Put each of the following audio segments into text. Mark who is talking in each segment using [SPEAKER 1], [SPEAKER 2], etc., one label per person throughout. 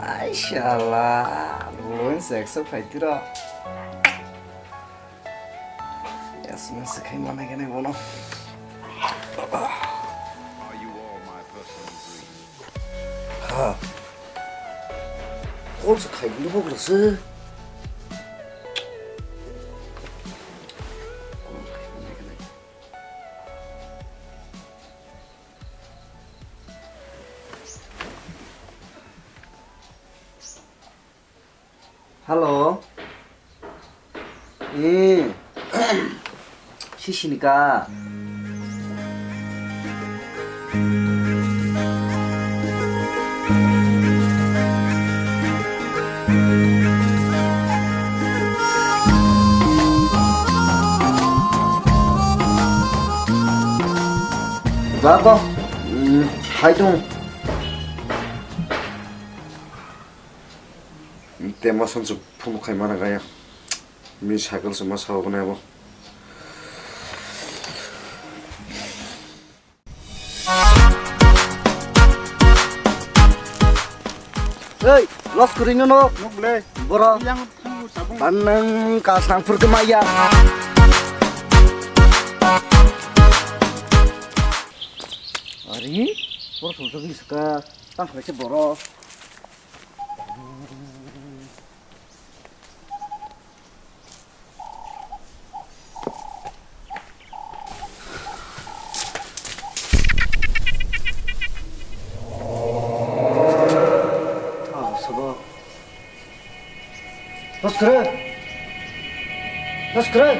[SPEAKER 1] Aisyallah, lu seksa faitira. Ya semua sekai mana gini bono. Ha, kok sekai gini kok berasa? Halo, 시시니까 나가, 하이동. Tema sanju phumu khai mana gaya mi cycle suma saw bane abo hey los kurino no
[SPEAKER 2] Nokle,
[SPEAKER 1] bora
[SPEAKER 2] yang tanggu sabung.
[SPEAKER 1] annang ka sang fur kemaya ari bora sulta gi suka tang khale bora Los keren, los keren.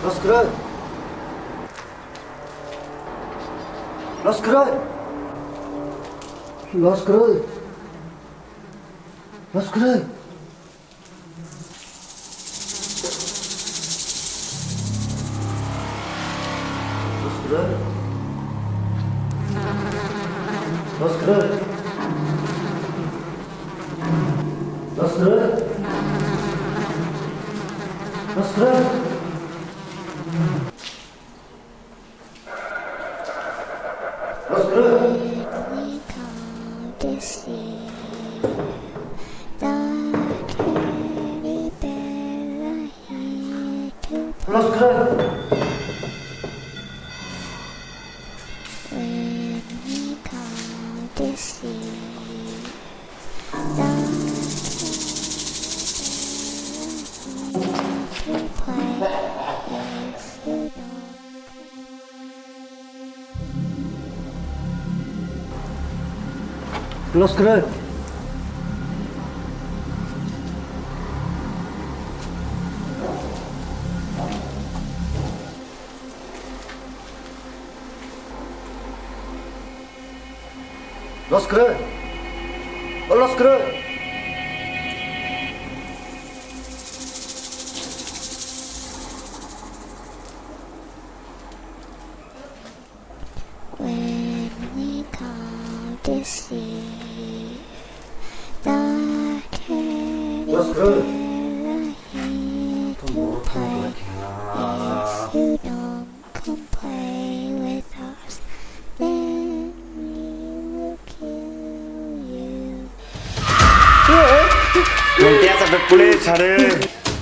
[SPEAKER 1] Los keren, los keren, los keren, los keren. Los keren, los keren, los keren. Los keren. Los keren. Los keren. Los keren. Los keren.
[SPEAKER 3] When we come to see the
[SPEAKER 1] Los keren.
[SPEAKER 3] if you don't come play with us, then we will kill you.
[SPEAKER 2] Nanti sampai pulis ada.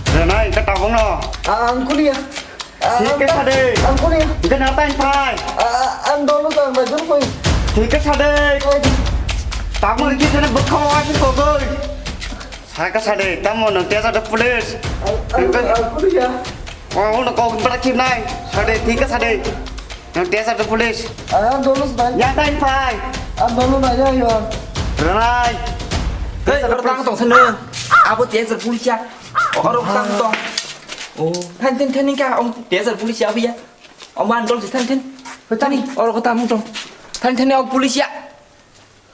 [SPEAKER 2] Renai kata bang no.
[SPEAKER 1] Angkuli ya.
[SPEAKER 2] ठीक है सादे
[SPEAKER 1] Angkuli ya.
[SPEAKER 2] Bukan apa yang fly
[SPEAKER 1] Ang dolo tang bajur koi.
[SPEAKER 2] ठीक है सादे tamu lagi sana berkawan sih kok boy saya ke sana tamu nanti ada pulis
[SPEAKER 1] Angkuli ya.
[SPEAKER 2] oh udah kau berarti naik sana ठीक है सादे nanti ada pulis
[SPEAKER 1] Ang dolo nai.
[SPEAKER 2] yang lain fly
[SPEAKER 1] Ang dolo nai ya yo.
[SPEAKER 2] Renai
[SPEAKER 4] Hei, ada perang tong sana. Apa tiada polisi? Orang perang tong. Oh, thanh thiên cả ông tiada polisi apa ya? Ông bandol sih thanh thiên. Betul nih, orang kota mungkin. Thanh thiên ông polisi.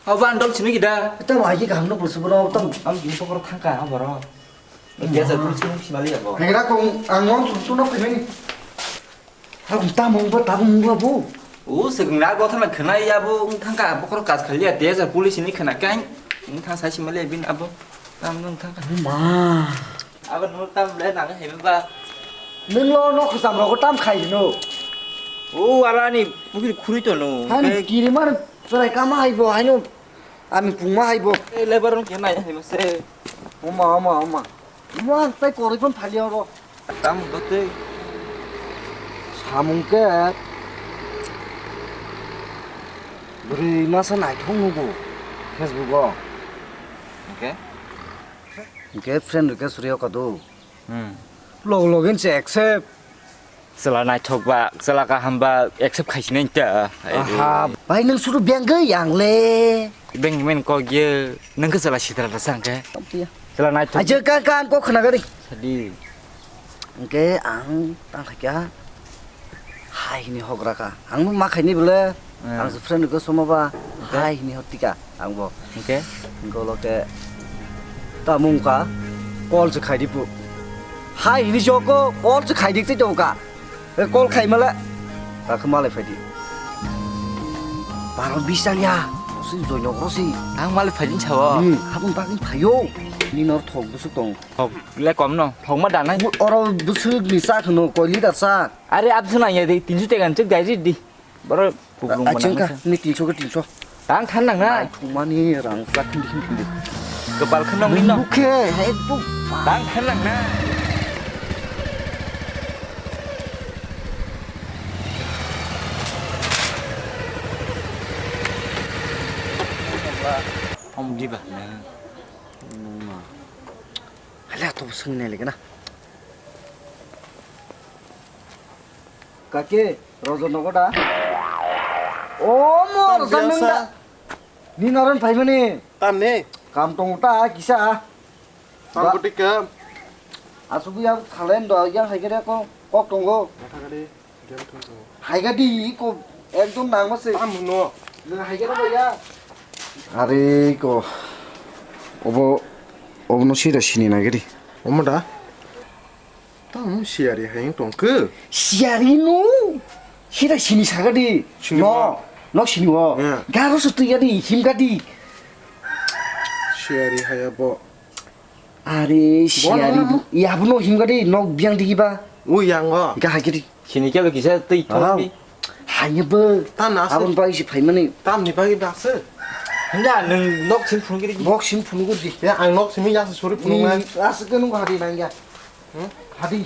[SPEAKER 4] Ông bandol sini kita.
[SPEAKER 1] Kita mau aja kamu pulsa berapa tang?
[SPEAKER 4] Ông ini pokok tangka, ông baru. Tiada polisi mungkin balik ya, bro.
[SPEAKER 1] Negara kong angon susu nak ini. Aku tamung bu.
[SPEAKER 4] Oh, sekarang kau thằng kenal ya bu, tangka pokok kas kali ya tiada polisi ini kena kan? Tang saya sih malah bin apa? tam nung thang
[SPEAKER 1] 마
[SPEAKER 4] abang nung tam le nang he ba
[SPEAKER 1] 능로 놓고 삼라고 땀 카이노
[SPEAKER 4] o ala ni bukir khuri to no
[SPEAKER 1] 아니 기리만 저래 까마 하이보 아니요 아미 붕마 하이보
[SPEAKER 4] lebar nung ke na he mase
[SPEAKER 1] 엄마 이만 빼 거리건 달려로
[SPEAKER 4] tam do te
[SPEAKER 1] 사문께 우리 마사 나이 통누고 페이스북어
[SPEAKER 4] okay
[SPEAKER 1] 이게 프렌드 게 소리야 가도
[SPEAKER 4] hmm
[SPEAKER 1] 로그인 제 액셉
[SPEAKER 4] sala nai thok ba sala ka hamba accept khai sin ta
[SPEAKER 1] 아하 바이 능 수루 병거 양래
[SPEAKER 4] beng men ko ge nang ka sala sitra da sang ke sala nai thok
[SPEAKER 1] 아저 깐깐 꼭 하나가리
[SPEAKER 4] sadi
[SPEAKER 1] 이게 안 땅하냐 하이니 허그라가 앙무 마카니 블레 앙스 프렌드 거 소마바 하이니 허티가 앙보
[SPEAKER 4] okay
[SPEAKER 1] 이거로게 따문가 꼴즈 카이디부 하이니 저거 꼴즈 카이디 저거가 꼴 카이말라 라크말레 파이디 바로 비싸냐 무슨 조냐 그러시
[SPEAKER 4] ang mal phải din chaw
[SPEAKER 1] 하분 바긴 파요 니너 톡 무슨 똥
[SPEAKER 4] học le kom no phong ma dan ai
[SPEAKER 1] 어라 무슨 리사 그노 꼴리다사
[SPEAKER 4] are ab suna ye de 300 tegan chek dai ri di baro puklung
[SPEAKER 1] 아침까
[SPEAKER 4] banang
[SPEAKER 1] 니 딜초가 딜초
[SPEAKER 4] tang than nang na
[SPEAKER 1] 통만이 랑 같은 데 힘든데
[SPEAKER 4] kepal khnong ni no
[SPEAKER 1] 이렇게 해ปุ๊
[SPEAKER 4] tang than nang na ông đi vào nè
[SPEAKER 1] 할래 또 승내리구나 까게 로저 너거다 어머 로산는다 니 나런 파이머니
[SPEAKER 2] 땀네
[SPEAKER 1] 감동다 기사
[SPEAKER 2] 땀부티까
[SPEAKER 1] 아수구야 살렌도 양 하이게래 꼭 동고
[SPEAKER 2] 나타가리
[SPEAKER 1] 하이가디 이거 একদম 나마세
[SPEAKER 2] 땀노
[SPEAKER 1] 하이게래 뭐야 아래 이거 어버 시다 신이 나게리
[SPEAKER 2] 엄마다 땀 시야리 하잉 똥그
[SPEAKER 1] 시아리노 시다 신이 사가디
[SPEAKER 2] 신이와.
[SPEAKER 1] 너 신이와
[SPEAKER 2] 예.
[SPEAKER 1] 가로서 뜨야디 힘가디
[SPEAKER 2] 시야리 하야보
[SPEAKER 1] 아래 시아리 야부노 힘가디 너 비앙디기바
[SPEAKER 2] 우양어
[SPEAKER 1] 이거 하게리
[SPEAKER 4] sini ke bagi saya ti thong đi
[SPEAKER 1] 하냐버
[SPEAKER 2] 땀 나스
[SPEAKER 1] 아본 바이시 파이머니
[SPEAKER 2] 땀니 바기 나스
[SPEAKER 4] hanya nung nok sin phun cái đi
[SPEAKER 1] 목심 푸는 거지
[SPEAKER 2] 야 앙록 스미 야스 소리 푸는
[SPEAKER 1] 아스 끄는 거 하디 난게 응 하디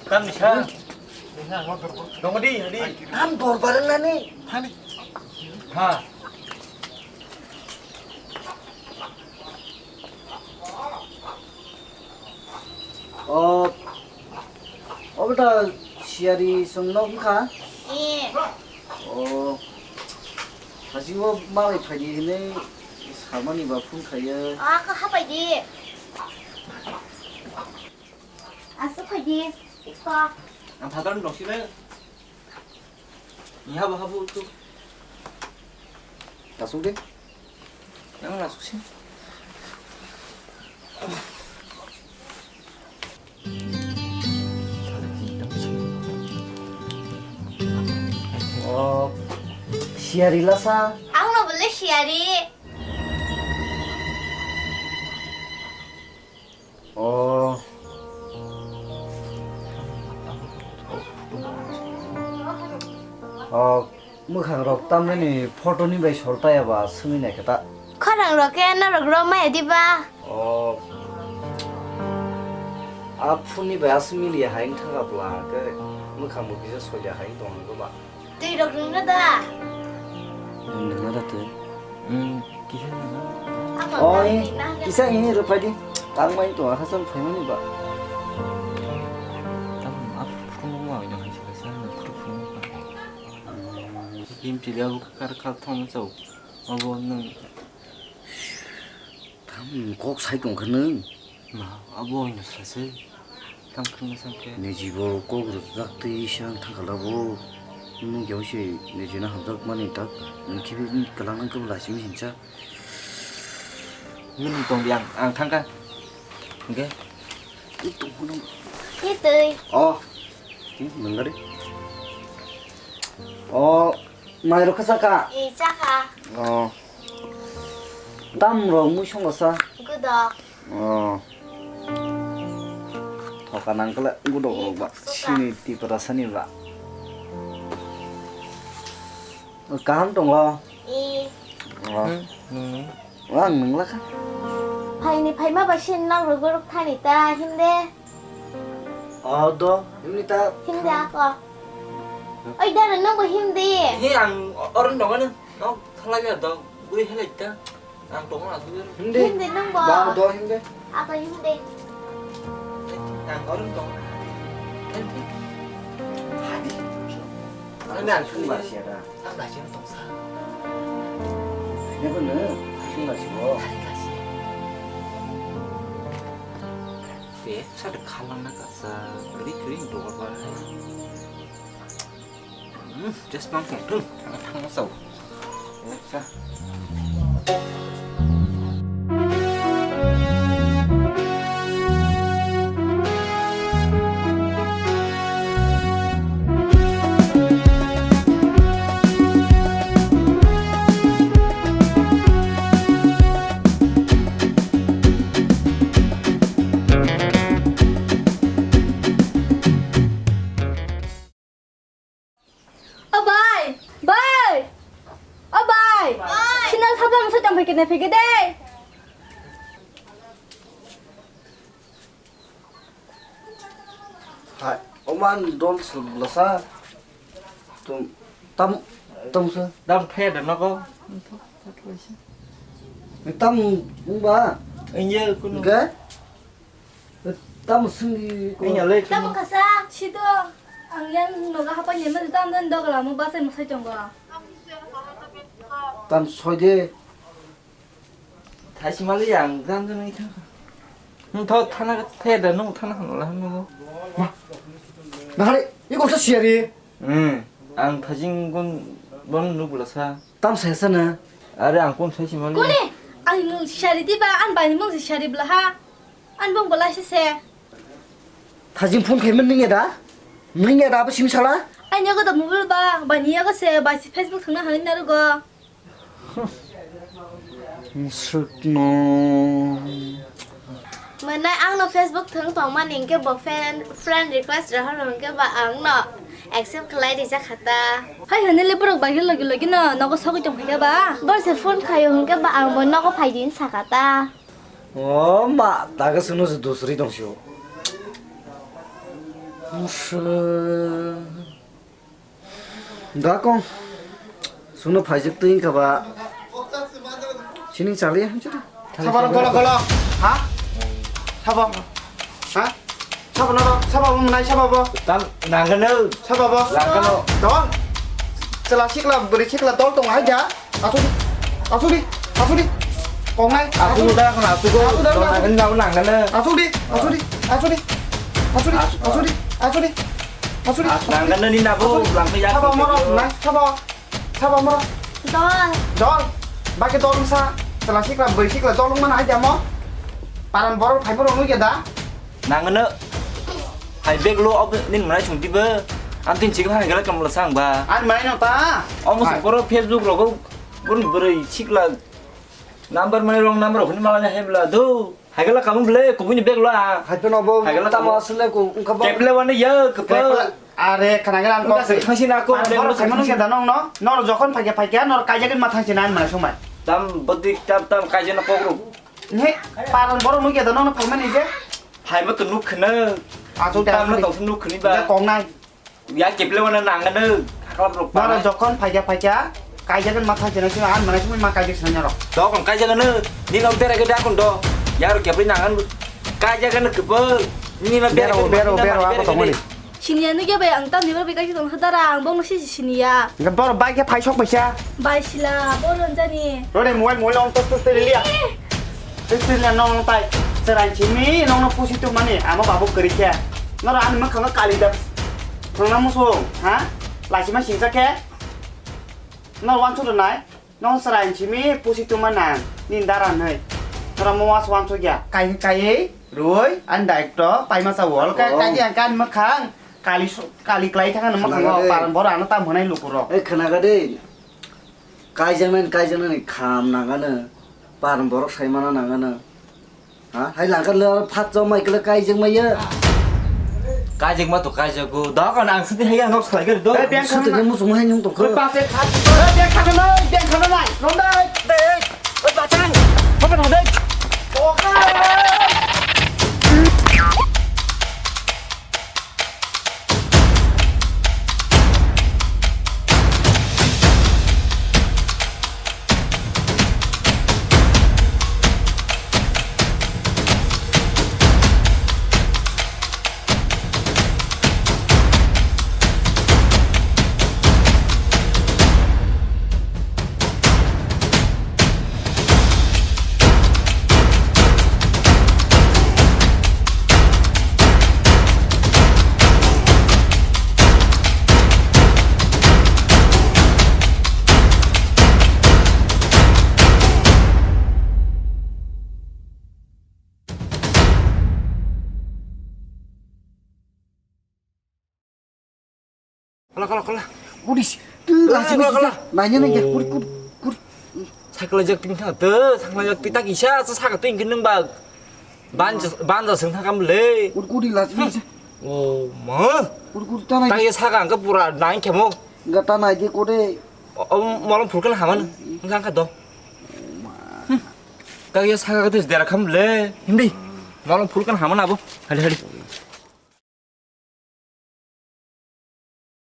[SPEAKER 4] tam ni sa dong đi đi
[SPEAKER 1] 한 돌바른 나니
[SPEAKER 4] ha
[SPEAKER 1] 어부다 시아리 성노가
[SPEAKER 3] 예.
[SPEAKER 1] 다시 뭐 말이 파기네 사만이 바쁜 카야
[SPEAKER 3] 아, 그 하바이디. 아, 스파이디. 이거.
[SPEAKER 4] ang thadar nok sin le ni habu habu tu
[SPEAKER 1] 다소게
[SPEAKER 4] yang la su sin
[SPEAKER 1] 시아리 라사
[SPEAKER 3] 아무나 볼래, 시아리.
[SPEAKER 1] 모카로 땀내니 포토니 바이 설타야 봐 스미네 게다
[SPEAKER 3] 커랑 로케 너로 그러면 어디봐?
[SPEAKER 1] 아프니 바이 스미리 하잉 타가블라 그 모카 모기서 소리 하잉 동안 거봐
[SPEAKER 3] 뒤로 그러다.
[SPEAKER 1] 나라트
[SPEAKER 4] kisah ni
[SPEAKER 3] 아마
[SPEAKER 1] 어이 이상이 르파디 땅마이 또 하선 페머니 봐
[SPEAKER 4] tam ap phun mo yang si ka sa na phun mo kim chỉ đeo kar kar thong so abo nung
[SPEAKER 1] 꼭 사이동 가능
[SPEAKER 4] ma abo ni sa se tam khun sa ke
[SPEAKER 1] 내 집을 꼭으로 딱대 시장 타가라고 는 겨우시 내 집은 한덕만이 딱 기분 그랑한 거 라시면 진짜
[SPEAKER 4] min tong yang ang thang ka okay
[SPEAKER 1] 또 보는
[SPEAKER 3] 히트.
[SPEAKER 1] 뭔가래 마이로 카사카
[SPEAKER 3] 이자가
[SPEAKER 1] 땀으로 무숑거사
[SPEAKER 3] 구독
[SPEAKER 1] 더 가난 걸라 구독 신이 띠브라사니라 감 동로
[SPEAKER 3] 이
[SPEAKER 1] 왕 능라카
[SPEAKER 3] 파이니 파이마 바신 랑 루그룩 타니까 힘내
[SPEAKER 1] 어도 힘니다
[SPEAKER 3] 힘내 아까 어이 나는 너무 힘내
[SPEAKER 4] Thế ăn ở đó nó thằng lại là tao vui hay là ta ăn trống là thôi
[SPEAKER 1] 힘대
[SPEAKER 3] 힘내 너무
[SPEAKER 1] 나도 힘대
[SPEAKER 3] 아까 힘내
[SPEAKER 4] ăn ở đó
[SPEAKER 1] 안 추운 맛이야라
[SPEAKER 4] ăn là chỉ tông sa
[SPEAKER 1] 이거는 추운 맛이고
[SPEAKER 4] 왜 sao được khăn lắm nó cả sa 그리 đồ vào just mong thằng trưng thằng nó sầu sa
[SPEAKER 5] Bye! Bye! Bye! 신난 사람 설정 베개네 베개대!
[SPEAKER 1] 아 엄만 돈 쓸라사 좀땀 땀서
[SPEAKER 4] đâm phe được nó có
[SPEAKER 1] 땀 뭔가
[SPEAKER 4] anh nhớ con
[SPEAKER 1] 이게 땀 승기
[SPEAKER 4] anh nhà lên
[SPEAKER 3] 너무 가사
[SPEAKER 5] 시도 안gen 너가 하빠 예면 땀는 너가 라무 바세 뭐 설정 거.
[SPEAKER 1] 땀 소이데
[SPEAKER 4] 다시 말이 안 간다는 이 더 타나 phe được nó 타나 là nó
[SPEAKER 1] 나리 이거 없어 시야리
[SPEAKER 4] ăn 타진 건뭔 누구라 사
[SPEAKER 1] 땀 세서는
[SPEAKER 4] 아래 안건 다시 말이
[SPEAKER 5] Kone, ang syari tiba an bani mong si syari belaha. An bong bola se.
[SPEAKER 1] 다진 폰 개면 능해다 능해다 아버 심살아
[SPEAKER 5] An yaga da mobile ba, bani yaga se ba si Facebook thangna hanin narugo.
[SPEAKER 1] 슬노
[SPEAKER 3] Mới nay ăn nó Facebook thứng phòng mà nhìn cái bộ friend request rồi hơn cái bà ăn nó accept cái like đi chắc hả ta
[SPEAKER 5] Hai hanin le borok ba hil lagi lagi na, nago sago jong phega ba.
[SPEAKER 3] bớt sẽ phun khai hơn cái bà ăn muốn nó có phải dính sạc hả ta
[SPEAKER 1] 엄마 나가 쓰노서 도스리 동시오 무슨 나공 수노 파이적 뜨니까 봐 신이 잘해 한줄이
[SPEAKER 2] 사바로 걸어 hả 사바 hả 사바 nó 사바 hôm nay 사바 bơ
[SPEAKER 4] tam nàng cái nữ
[SPEAKER 2] 사바 bơ
[SPEAKER 4] làm cái nọ
[SPEAKER 2] đó sẽ là chiếc là beri chiếc là tốt tông ai giá áo xuống đi còn này
[SPEAKER 4] à tôi đang làm tôi có đồ nàng cái nhau nàng cái nữ
[SPEAKER 2] áo xuống đi
[SPEAKER 4] nàng cái nữ đi nào vô làm cái giá
[SPEAKER 2] 사바 뭐라 này 사바 뭐라
[SPEAKER 3] đó
[SPEAKER 2] đó ba cái to xa sẽ là chiếc là beri chiếc là to luôn mà ai giá mó bạn bỏ phải bỏ luôn cái đó
[SPEAKER 4] nàng cái nữ hay biết luôn ông nên mà nói chúng ti bơ anh tin chỉ có hai cái là cầm là sang bà
[SPEAKER 2] anh mà nào ta
[SPEAKER 4] ông có số Facebook rồi có muốn beri chiếc là number mana wrong number of ni malah nyah bela tu hai kala kamu beli aku punya beg lah
[SPEAKER 1] 하이페노 뭐
[SPEAKER 4] 하이글라
[SPEAKER 1] 땀
[SPEAKER 4] 뭐.
[SPEAKER 1] 왔을래 그
[SPEAKER 4] kẹp le wana ya ke pe
[SPEAKER 2] আরে খানাকে run
[SPEAKER 4] Enggak sih, masih aku ada yang
[SPEAKER 2] খাইমানো কে দানো ন ন যখন ফাইকে ন কাইজাকে মাথা চিনান মানে সময়
[SPEAKER 4] tam bedik tam kajian apa guru
[SPEAKER 2] নে পারন বড় মুই কে দানো ন ফাইমানি যে
[SPEAKER 4] hai mà tụi nút khné
[SPEAKER 2] আজো
[SPEAKER 4] tam nó
[SPEAKER 2] দাম
[SPEAKER 4] tổng nút khné
[SPEAKER 2] বা
[SPEAKER 4] ba
[SPEAKER 2] কং নাই
[SPEAKER 4] ya kẹp le wana nang kan kalau bro
[SPEAKER 2] ন যখন ফাইকে কাইজাকে মাথা চিনান চিনান আন মানে সময় মা কাইজাকে চিনান র
[SPEAKER 4] đó còn kajian kan ni nong tere ke dah kon do ya ro kẹp le nang kan kajian kan ke pe ni na
[SPEAKER 2] বেরো ako তো মনি
[SPEAKER 5] Sinia nu ge ba ang tam ni ba be ka jong hadara ang bong si sinia.
[SPEAKER 2] กันบอবাইকে ফাই শক পয়সা
[SPEAKER 5] Ba sila boron jani.
[SPEAKER 2] รถได้มวยลองตุ๊ดเรียตึ๊ดแล้วน้องไปสรายชิมีน้องพูดสิตุมันนี่อามาบาบุกริแค่นรอันมันคำว่ากาลีดับคำนั้นมุสงฮะหลายชิมาสิงสักแค่นรวันชุดไหนน้องสรายชิมีพูดสิตุมันนานนินดารันเฮ้ยนรมัวสวามสุกยาไก่รวยอันใดต่อไปมาสวรรค์ไก่อย่างกันมาค้างกาลีไกลทั้งนั้นมาค้างปารันบอรานะตามหัวในลูกรอ
[SPEAKER 1] 에 그나가데 가이정는 감 나가는 바른 버럭 사이만아 나가는 아 hay là cái lơ phát cho mày cái cây mày á
[SPEAKER 4] 까지 뭐 또 까지고 너가 난 스티 해야 너 살게 너
[SPEAKER 2] Ê, Ben
[SPEAKER 1] sao tự
[SPEAKER 2] không
[SPEAKER 1] nhiên một số hai nhung tổng
[SPEAKER 2] Ôi,
[SPEAKER 1] cơ
[SPEAKER 2] ba sẽ khát Ê, Ben khát nó ơi Ben khát nó lại Nó đây
[SPEAKER 4] 네 bà trang không cần hỏi đây
[SPEAKER 2] Ồ, khát
[SPEAKER 4] 걸라
[SPEAKER 1] 우리 tư là gì
[SPEAKER 4] 걸라
[SPEAKER 1] này như này kìa cút cút cút
[SPEAKER 4] 사클라적 띵탕 더 상클라적 띵딱 이샤 사가 띵 기능 바 반자 성탕 감래
[SPEAKER 1] cút cút đi là gì
[SPEAKER 4] 오뭐
[SPEAKER 1] cút cút ta này
[SPEAKER 4] 땅에 사가 안가 뿌라 나인 캐모
[SPEAKER 1] người ta này chứ cô đây
[SPEAKER 4] 뭐랑 불끈 하면 항상 가도 땅에 사가 그 대라 감래 힘디 뭐랑 불끈 하면 아부 할리